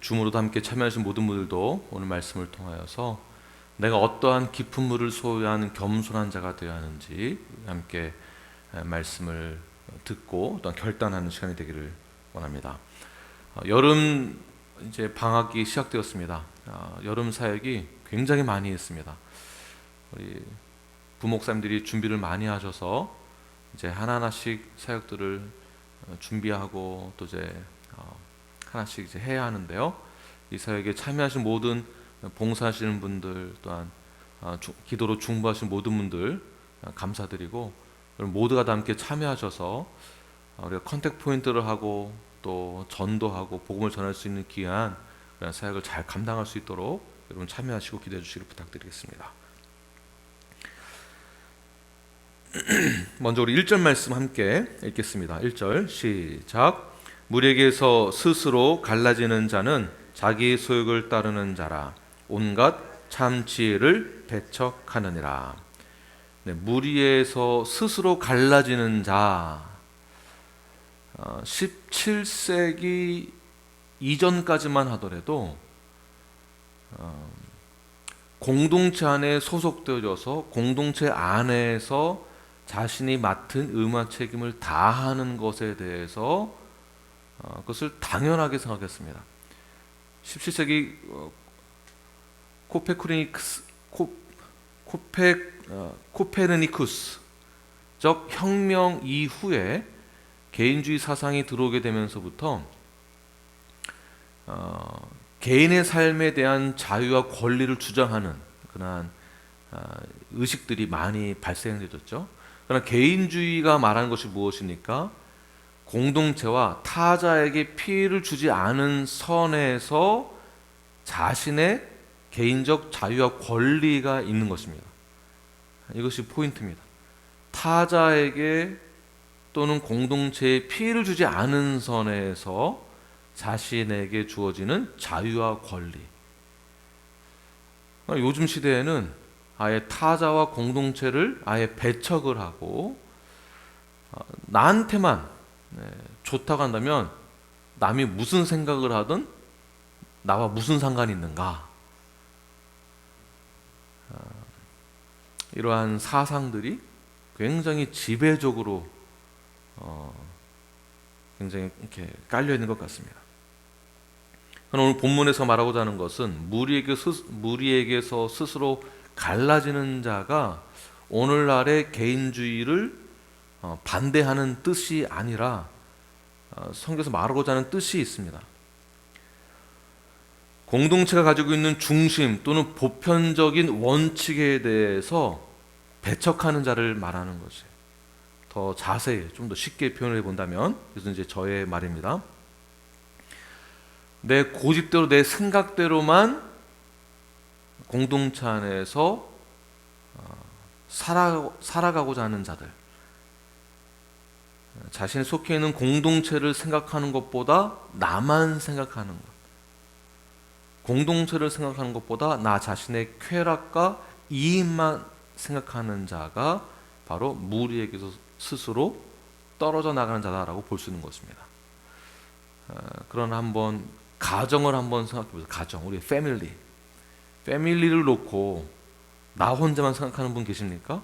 줌으로도 함께 참여하신 모든 분들도 오늘 말씀을 통하여서 내가 어떠한 깊은 물을 소유한 겸손한 자가 되어야 하는지 함께 말씀을 듣고 또한 결단하는 시간이 되기를 원합니다. 여름 이제 방학이 시작되었습니다. 여름 사역이 굉장히 많이 했습니다. 우리 부목사님들이 준비를 많이 하셔서 이제 하나하나씩 사역들을 준비하고 또 이제 하나씩 이제 해야 하는데요. 이 사역에 참여하신 모든 봉사하시는 분들 또한 기도로 중보하신 모든 분들 감사드리고 모두가 다 함께 참여하셔서 우리가 컨택 포인트를 하고 또 전도하고 복음을 전할 수 있는 귀한 그런 사역을 잘 감당할 수 있도록 여러분 참여하시고 기도해 주시길 부탁드리겠습니다. 먼저 우리 1절 말씀 함께 읽겠습니다. 1절 시작. 무리에게서 스스로 갈라지는 자는 자기 소욕을 따르는 자라 온갖 참 지혜를 배척하느니라. 네, 무리에서 스스로 갈라지는 자. 17세기 이전까지만 하더라도 공동체 안에 소속되어져서 공동체 안에서 자신이 맡은 의무 책임을 다하는 것에 대해서 그것을 당연하게 생각했습니다. 17세기 코페르니쿠스적 혁명 이후에 개인주의 사상이 들어오게 되면서부터 개인의 삶에 대한 자유와 권리를 주장하는 그러한 의식들이 많이 발생되었죠. 그러나 개인주의가 말하는 것이 무엇입니까? 공동체와 타자에게 피해를 주지 않은 선에서 자신의 개인적 자유와 권리가 있는 것입니다. 이것이 포인트입니다. 타자에게 또는 공동체에 피해를 주지 않은 선에서 자신에게 주어지는 자유와 권리. 요즘 시대에는 아예 타자와 공동체를 아예 배척을 하고 나한테만 좋다고 한다면 남이 무슨 생각을 하든 나와 무슨 상관이 있는가. 이러한 사상들이 굉장히 지배적으로 굉장히 이렇게 깔려 있는 것 같습니다. 오늘 본문에서 말하고자 하는 것은 무리에게서 스스로 갈라지는 자가 오늘날의 개인주의를 반대하는 뜻이 아니라 성경에서 말하고자 하는 뜻이 있습니다. 공동체가 가지고 있는 중심 또는 보편적인 원칙에 대해서 배척하는 자를 말하는 것이에요. 더 자세히 좀 더 쉽게 표현해 본다면, 그래서 이제 저의 말입니다. 내 고집대로 내 생각대로만 공동체 안에서 살아가고자 하는 자들, 자신이 속해 있는 공동체를 생각하는 것보다 나만 생각하는 것, 공동체를 생각하는 것보다 나 자신의 쾌락과 이익만 생각하는 자가 바로 무리에게서 스스로 떨어져 나가는 자다라고 볼 수 있는 것입니다. 그러나 한번 가정을 한번 생각해 보세요. 가정, 우리 패밀리를 놓고 나 혼자만 생각하는 분 계십니까?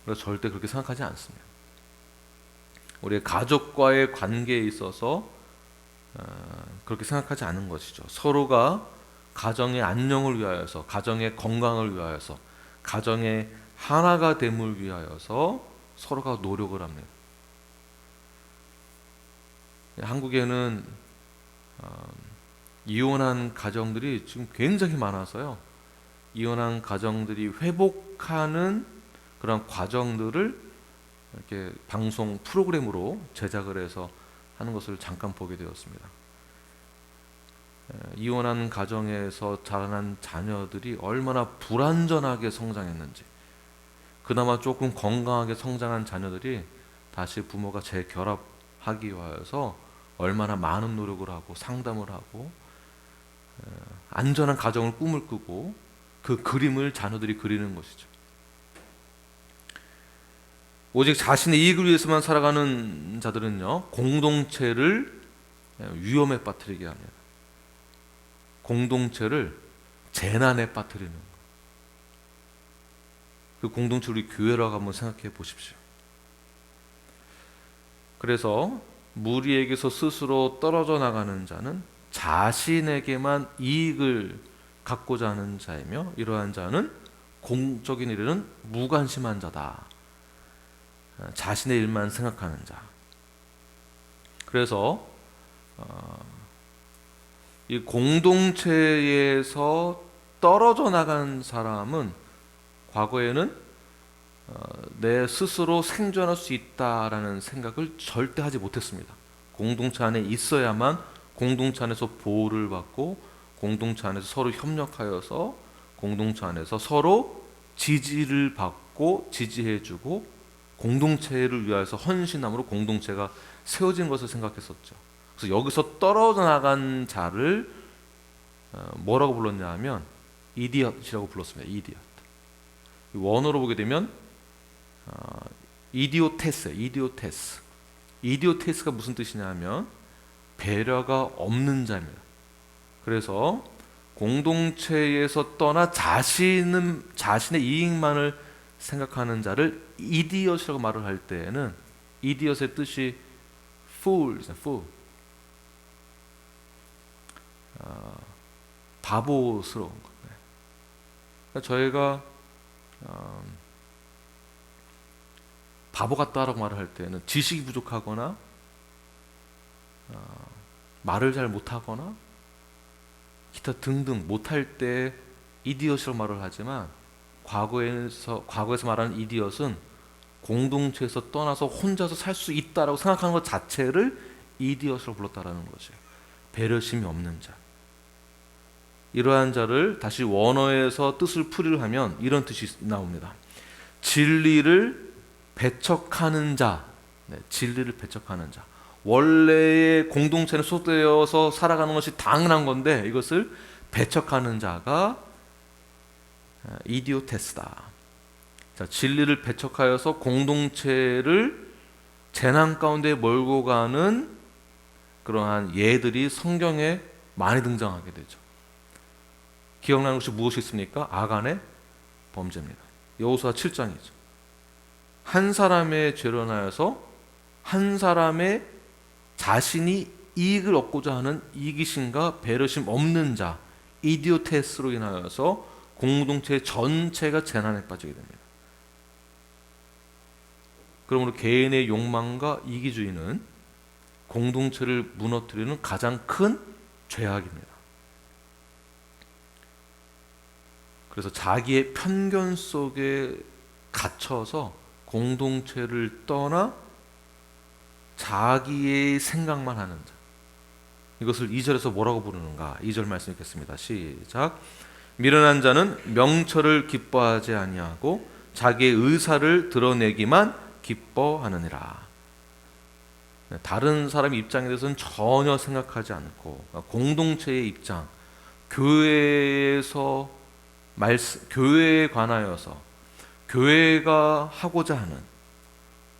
우리가 절대 그렇게 생각하지 않습니다. 우리의 가족과의 관계에 있어서 그렇게 생각하지 않는 것이죠. 서로가 가정의 안녕을 위하여서, 가정의 건강을 위하여서, 가정의 하나가 됨을 위하여서 서로가 노력을 합니다. 한국에는 이혼한 가정들이 지금 굉장히 많아서요. 이혼한 가정들이 회복하는 그런 과정들을 이렇게 방송 프로그램으로 제작을 해서 하는 것을 잠깐 보게 되었습니다. 이혼한 가정에서 자라난 자녀들이 얼마나 불완전하게 성장했는지, 그나마 조금 건강하게 성장한 자녀들이 다시 부모가 재결합하기 위해서 얼마나 많은 노력을 하고 상담을 하고 안전한 가정을 꿈을 꾸고 그 그림을 자녀들이 그리는 것이죠. 오직 자신의 이익을 위해서만 살아가는 자들은요, 공동체를 위험에 빠뜨리게 합니다. 공동체를 재난에 빠뜨리는 거예요. 그 공동체 우리 교회라고 한번 생각해 보십시오. 그래서 무리에게서 스스로 떨어져 나가는 자는 자신에게만 이익을 갖고자 하는 자이며 이러한 자는 공적인 일에는 무관심한 자다. 자신의 일만 생각하는 자. 그래서 이 공동체에서 떨어져 나간 사람은 과거에는 내 스스로 생존할 수 있다라는 생각을 절대 하지 못했습니다. 공동체 안에 있어야만 공동체 안에서 보호를 받고 공동체 안에서 서로 협력하여서 공동체 안에서 서로 지지를 받고 지지해주고 공동체를 위하여서 헌신함으로 공동체가 세워진 것을 생각했었죠. 그래서 여기서 떨어져 나간 자를 뭐라고 불렀냐 하면 이디엇이라고 불렀습니다. 이디엇. 원어로 보게 되면 이디오테스가 무슨 뜻이냐 하면 배려가 없는 자입니다. 그래서 공동체에서 떠나 자신의 이익만을 생각하는 자를 이디엇이라고 말을 할 때에는 이디엇의 뜻이 fool. 바보스러운 것. 그러니까 저희가 바보 같다라고 말을 할 때는 지식이 부족하거나 말을 잘 못하거나 기타 등등 못할 때 이디엇이라고 말을 하지만 과거에서 말하는 이디엇은 공동체에서 떠나서 혼자서 살 수 있다라고 생각하는 것 자체를 이디엇이라고 불렀다라는 것이에요. 배려심이 없는 자. 이러한 자를 다시 원어에서 뜻을 풀이를 하면 이런 뜻이 나옵니다. 진리를 배척하는 자. 진리를 배척하는 자. 원래의 공동체는 소속되어서 살아가는 것이 당연한 건데 이것을 배척하는 자가 이디오테스다. 자, 진리를 배척하여서 공동체를 재난 가운데 몰고 가는 그러한 예들이 성경에 많이 등장하게 되죠. 기억나는 것이 무엇이 있습니까? 아간의 범죄입니다. 여호수아 7장이죠. 한 사람의 죄로 인하여서 한 사람의 자신이 이익을 얻고자 하는 이기심과 배려심 없는 자, 이디오테스로 인하여서 공동체 전체가 재난에 빠지게 됩니다. 그러므로 개인의 욕망과 이기주의는 공동체를 무너뜨리는 가장 큰 죄악입니다. 그래서 자기의 편견 속에 갇혀서 공동체를 떠나 자기의 생각만 하는 자. 이것을 2절에서 뭐라고 부르는가? 2절 말씀 읽겠습니다. 시작. 미련한 자는 명철을 기뻐하지 아니하고 자기의 의사를 드러내기만 기뻐하느니라. 다른 사람의 입장에 대해서는 전혀 생각하지 않고 공동체의 입장, 교회에 관하여서 교회가 하고자 하는,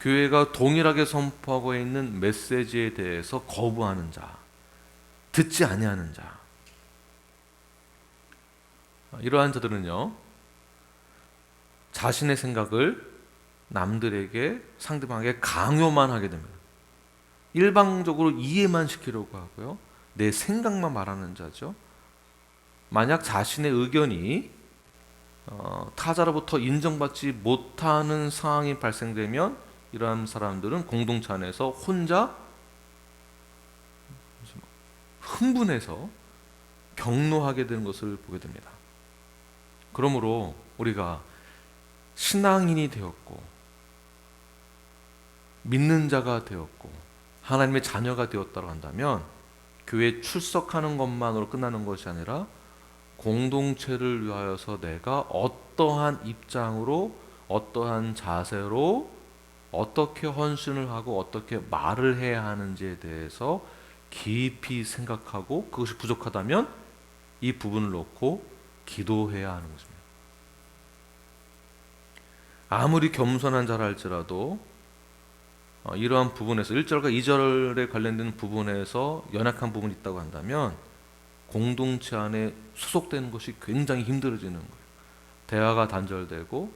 교회가 동일하게 선포하고 있는 메시지에 대해서 거부하는 자, 듣지 아니하는 자. 이러한 자들은요, 자신의 생각을 남들에게, 상대방에게 강요만 하게 됩니다. 일방적으로 이해만 시키려고 하고요, 내 생각만 말하는 자죠. 만약 자신의 의견이 타자로부터 인정받지 못하는 상황이 발생되면 이러한 사람들은 공동체 안에서 혼자 흥분해서 격노하게 되는 것을 보게 됩니다. 그러므로 우리가 신앙인이 되었고 믿는 자가 되었고 하나님의 자녀가 되었다고 한다면 교회에 출석하는 것만으로 끝나는 것이 아니라 공동체를 위하여서 내가 어떠한 입장으로, 어떠한 자세로, 어떻게 헌신을 하고 어떻게 말을 해야 하는지에 대해서 깊이 생각하고, 그것이 부족하다면 이 부분을 놓고 기도해야 하는 것입니다. 아무리 겸손한 자라 할지라도 이러한 부분에서 1절과 2절에 관련된 부분에서 연약한 부분이 있다고 한다면 공동체 안에 소속되는 것이 굉장히 힘들어지는 거예요. 대화가 단절되고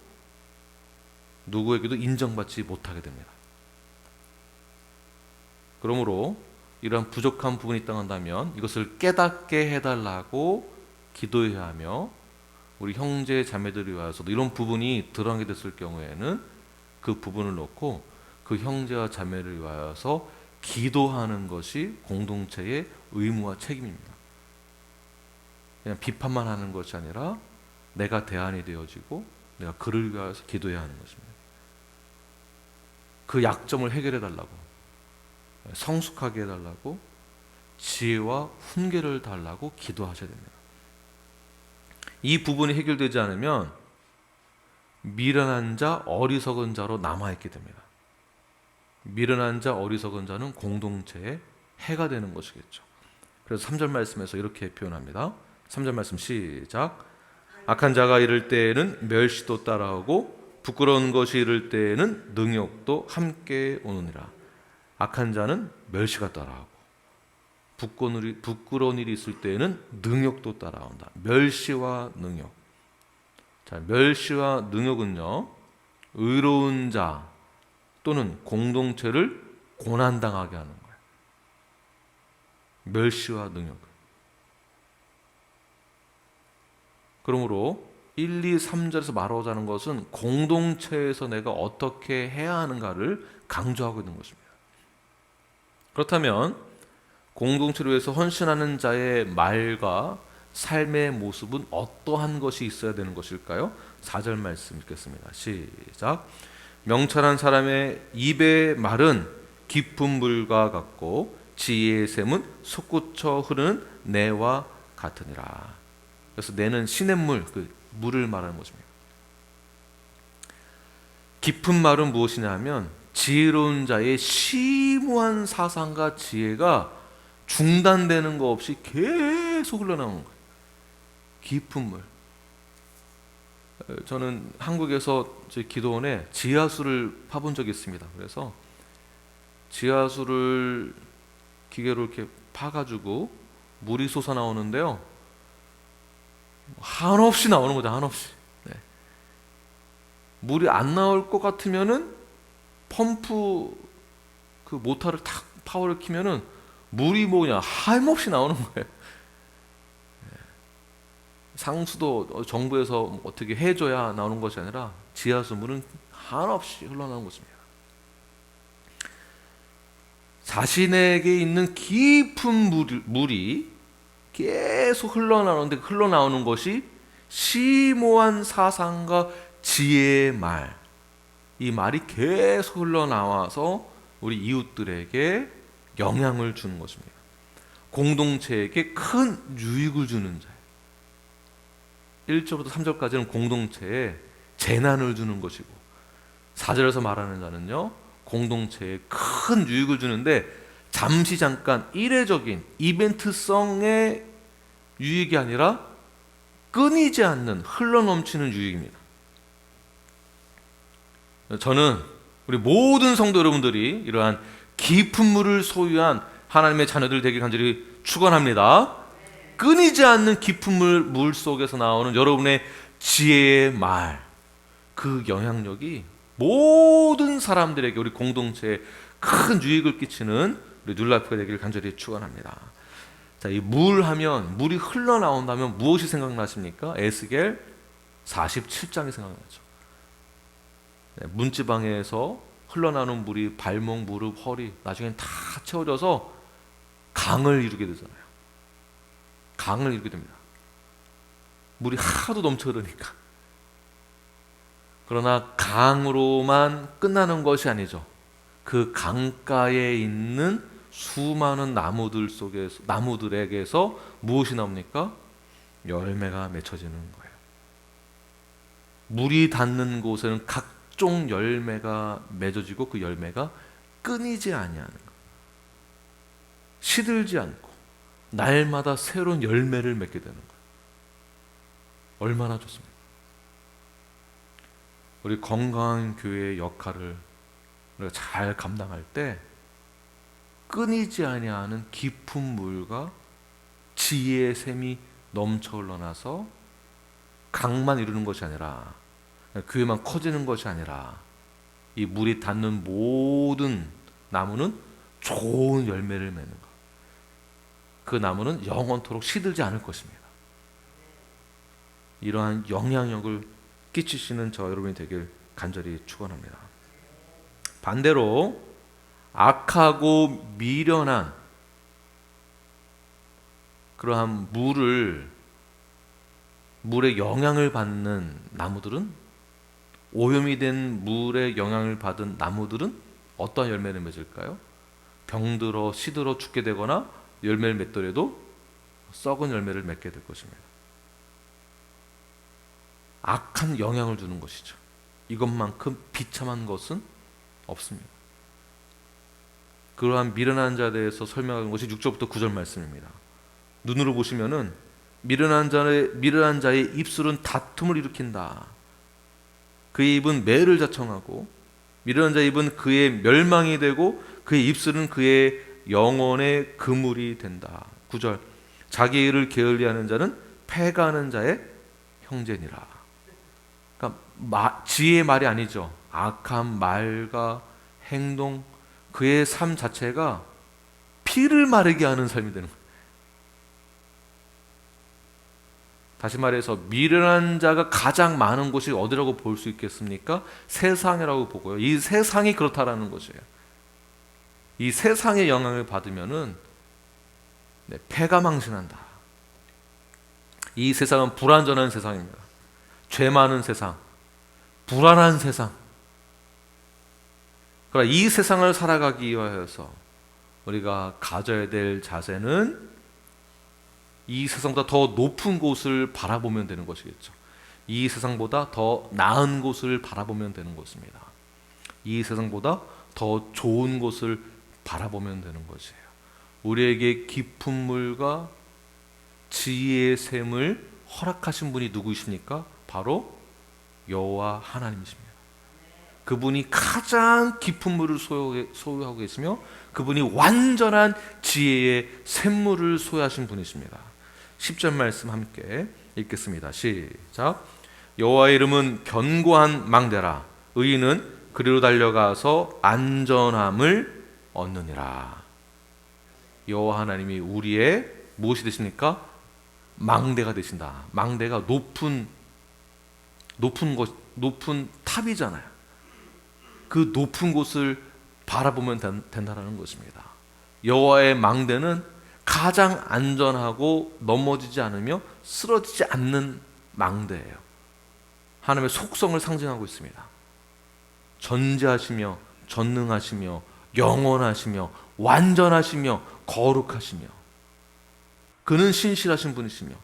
누구에게도 인정받지 못하게 됩니다. 그러므로 이러한 부족한 부분이 있다고 한다면 이것을 깨닫게 해달라고 기도해야 하며, 우리 형제 자매들이 와서도 이런 부분이 드러나게 됐을 경우에는 그 부분을 놓고 그 형제와 자매를 위하여서 기도하는 것이 공동체의 의무와 책임입니다. 그냥 비판만 하는 것이 아니라 내가 대안이 되어지고 내가 그를 위하여서 기도해야 하는 것입니다. 그 약점을 해결해 달라고, 성숙하게 해달라고, 지혜와 훈계를 달라고 기도하셔야 됩니다. 이 부분이 해결되지 않으면 미련한 자, 어리석은 자로 남아있게 됩니다. 미련한 자, 어리석은 자는 공동체에 해가 되는 것이겠죠. 그래서 3절 말씀에서 이렇게 표현합니다. 3절 말씀 시작. 악한 자가 이를 때에는 멸시도 따라오고 부끄러운 것이 이를 때에는 능욕도 함께 오느니라. 악한 자는 멸시가 따라오고 부끄러운 일이 있을 때에는 능욕도 따라온다. 멸시와 능욕. 자, 멸시와 능욕은요, 의로운 자 또는 공동체를 고난당하게 하는 거예요. 멸시와 능욕. 그러므로 1, 2, 3절에서 말하고자 하는 것은 공동체에서 내가 어떻게 해야 하는가를 강조하고 있는 것입니다. 그렇다면 공동체를 위해서 헌신하는 자의 말과 삶의 모습은 어떠한 것이 있어야 되는 것일까요? 4절 말씀 읽겠습니다. 시작. 명철한 사람의 입의 말은 깊은 물과 같고 지혜의 샘은 솟구쳐 흐르는 내와 같으니라. 그래서 내는 시냇물, 그 물을 말하는 것입니다. 깊은 말은 무엇이냐 하면 지혜로운 자의 심오한 사상과 지혜가 중단되는 거 없이 계속 흘러나오는 거예요. 깊은 물. 저는 한국에서 제 기도원에 지하수를 파본 적이 있습니다. 그래서 지하수를 기계로 이렇게 파가지고 물이 솟아나오는데요, 한없이 나오는 거죠. 한없이. 네. 물이 안 나올 것 같으면은 펌프 그 모터를 탁 파워를 키면은 물이 뭐냐 하염없이 나오는 거예요. 상수도 정부에서 어떻게 해줘야 나오는 것이 아니라 지하수 물은 한없이 흘러나오는 것입니다. 자신에게 있는 깊은 물이 계속 흘러나오는데, 흘러나오는 것이 심오한 사상과 지혜의 말, 이 말이 계속 흘러나와서 우리 이웃들에게 영향을 주는 것입니다. 공동체에게 큰 유익을 주는 자예요. 1절부터 3절까지는 공동체에 재난을 주는 것이고, 4절에서 말하는 자는요, 공동체에 큰 유익을 주는데 잠시 잠깐 이례적인 이벤트성의 유익이 아니라 끊이지 않는 흘러넘치는 유익입니다. 저는 우리 모든 성도 여러분들이 이러한 깊은 물을 소유한 하나님의 자녀들 되길 간절히 축원합니다. 끊이지 않는 깊은 물 속에서 나오는 여러분의 지혜의 말, 그 영향력이 모든 사람들에게, 우리 공동체에 큰 유익을 끼치는 우리 뉴라이프가 되기를 간절히 축원합니다. 자, 이 물 하면, 물이 흘러나온다면 무엇이 생각나십니까? 에스겔 47장이 생각나죠. 네, 문지방에서 흘러나오는 물이 발목, 무릎, 허리, 나중엔 다 채워져서 강을 이루게 되잖아요. 강을 이루게 됩니다. 물이 하도 넘쳐 흐르니까. 그러나 강으로만 끝나는 것이 아니죠. 그 강가에 있는 수많은 나무들에게서 무엇이 나옵니까? 열매가 맺혀지는 거예요. 물이 닿는 곳에는 각종 열매가 맺어지고 그 열매가 끊이지 아니하는 것. 시들지 않고 날마다 새로운 열매를 맺게 되는 거예요. 얼마나 좋습니까? 우리 건강한 교회의 역할을 우리가 잘 감당할 때 끊이지 아니하는 깊은 물과 지혜의 샘이 넘쳐 흘러나서 강만 이루는 것이 아니라, 교회만 커지는 것이 아니라, 이 물이 닿는 모든 나무는 좋은 열매를 맺는 것. 그 나무는 영원토록 시들지 않을 것입니다. 이러한 영향력을 끼치시는 저 여러분이 되길 간절히 축원합니다. 반대로 악하고 미련한 그러한 물의 영향을 받는 나무들은, 오염이 된 물의 영향을 받은 나무들은 어떠한 열매를 맺을까요? 병들어 시들어 죽게 되거나 열매를 맺더라도 썩은 열매를 맺게 될 것입니다. 악한 영향을 주는 것이죠. 이것만큼 비참한 것은 없습니다. 그러한 미련한 자에 대해서 설명하는 것이 6절부터 9절 말씀입니다. 눈으로 보시면은 미련한 자의 입술은 다툼을 일으킨다. 그의 입은 매를 자청하고, 미련한 자의 입은 그의 멸망이 되고, 그의 입술은 그의 영혼의 그물이 된다. 9절, 자기 일을 게을리하는 자는 패가는 자의 형제니라. 그러니까 지혜의 말이 아니죠. 악한 말과 행동, 그의 삶 자체가 피를 마르게 하는 삶이 되는 거예요. 다시 말해서 미련한 자가 가장 많은 곳이 어디라고 볼 수 있겠습니까? 세상이라고 보고요. 이 세상이 그렇다라는 것이에요. 이 세상의 영향을 받으면은 패가 망신한다. 이 세상은 불완전한 세상입니다. 죄 많은 세상, 불안한 세상. 그러나 이 세상을 살아가기 위하여서 우리가 가져야 될 자세는 이 세상보다 더 높은 곳을 바라보면 되는 것이겠죠. 이 세상보다 더 나은 곳을 바라보면 되는 것입니다. 이 세상보다 더 좋은 곳을 바라보면 되는 것이에요. 우리에게 깊은 물과 지혜의 샘을 허락하신 분이 누구이십니까? 바로 여호와 하나님이십니다. 그분이 가장 깊은 물을 소유하고 계시며, 그분이 완전한 지혜의 샘물을 소유하신 분이십니다. 10절 말씀 함께 읽겠습니다. 시작. 여호와의 이름은 견고한 망대라. 의인은 그리로 달려가서 안전함을 얻느니라. 여호와 하나님이 우리의 무엇이 되십니까? 망대가 되신다. 망대가 높은 탑이잖아요. 그 높은 곳을 바라보면 된다는 것입니다. 여호와의 망대는 가장 안전하고 넘어지지 않으며 쓰러지지 않는 망대예요. 하나님의 속성을 상징하고 있습니다. 전지하시며 전능하시며 영원하시며 완전하시며 거룩하시며, 그는 신실하신 분이시며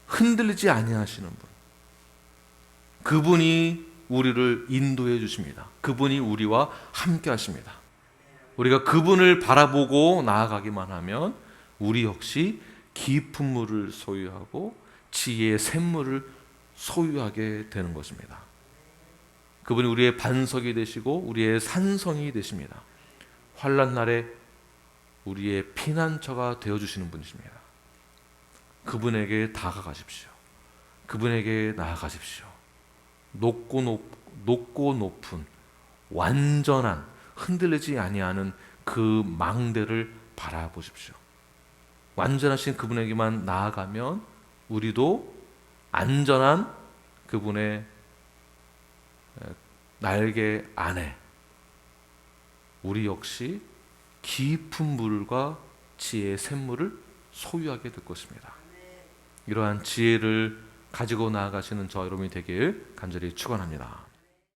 흔들리지 아니하시는 분, 그분이 우리를 인도해 주십니다. 그분이 우리와 함께 하십니다. 우리가 그분을 바라보고 나아가기만 하면 우리 역시 깊은 물을 소유하고 지혜의 샘물을 소유하게 되는 것입니다. 그분이 우리의 반석이 되시고 우리의 산성이 되십니다. 환난 날에 우리의 피난처가 되어주시는 분이십니다. 그분에게 다가가십시오. 그분에게 나아가십시오. 높고 높은 완전한 흔들리지 아니하는 그 망대를 바라보십시오. 완전하신 그분에게만 나아가면 우리도 안전한 그분의 날개 안에 우리 역시 깊은 물과 지혜의 샘물을 소유하게 될 것입니다. 이러한 지혜를 가지고 나아가시는 저 여러분이 되길 간절히 축원합니다.